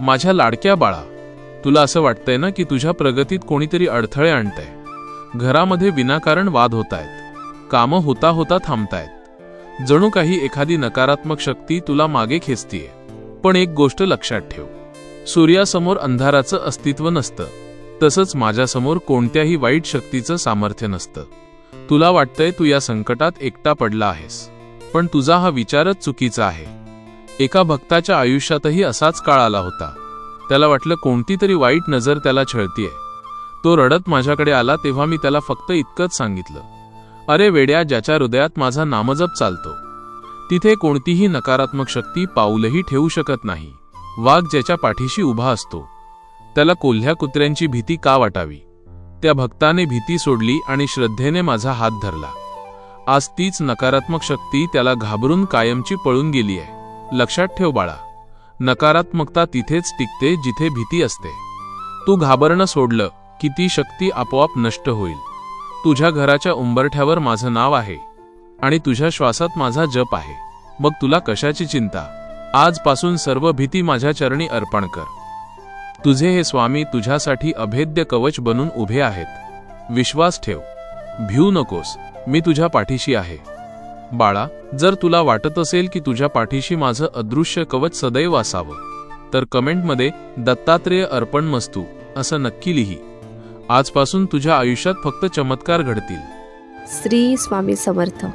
माझ्या लाडक्या बाळा, तुला असं वाटतंय ना की तुझ्या प्रगतीत कोणीतरी अडथळे आणतंय. घरामध्ये विनाकारण वाद होतायत, कामं होता होता थांबतायत. जणू काही एखादी नकारात्मक शक्ती तुला मागे खेचतीये. पण एक गोष्ट लक्षात ठेव, सूर्यासमोर अंधाराचं अस्तित्व नसतं, तसंच माझ्यासमोर कोणत्याही वाईट शक्तीचं सामर्थ्य नसतं. तुला वाटतंय तू या संकटात एकटा पडला आहेस, पण तुझा हा विचारच चुकीचा आहे. एका भक्ताच्या आयुष्यातही असाच काळ आला होता. त्याला वाटलं कोणती तरी वाईट नजर त्याला छळतीये. तो रडत माझ्याकडे आला तेव्हा मी त्याला फक्त इतकंच सांगितलं, अरे वेड्या, ज्याच्या हृदयात माझा नामजप चालतो तिथे कोणतीही नकारात्मक शक्ती पाऊलही ठेवू शकत नाही. वाघ ज्याच्या पाठीशी उभा असतो त्याला कोल्ह्या कुत्र्यांची भीती का वाटावी? त्या भक्ताने भीती सोडली आणि श्रद्धेने माझा हात धरला. आज तीच नकारात्मक शक्ती त्याला घाबरून कायमची पळून गेली आहे. लक्षात ठेव बाळा, नकारात्मकता तिथेच टिकते जिथे भीती असते. तू घाबरणं सोडलं की ती शक्ती आपोआप नष्ट होईल. तुझ्या घराच्या उंबरठ्यावर माझं नाव आहे आणि तुझ्या श्वासात माझा जप आहे. मग तुला कशाची चिंता? आजपासून सर्व भीती माझ्या चरणी अर्पण कर. तुझे हे स्वामी तुझ्यासाठी अभेद्य कवच बनून उभे आहेत. विश्वास ठेव, भिऊ नकोस, मी तुझ्या पाठीशी आहे. बाळा, जर तुला वाटत असेल की तुझ्या पाठीशी माझं अदृश्य कवच सदैव असावं, तर कमेंटमध्ये दत्तात्रेय अर्पणमस्तू असं नक्की लिही. आजपासून तुझ्या आयुष्यात फक्त चमत्कार घडतील. श्री स्वामी समर्थ.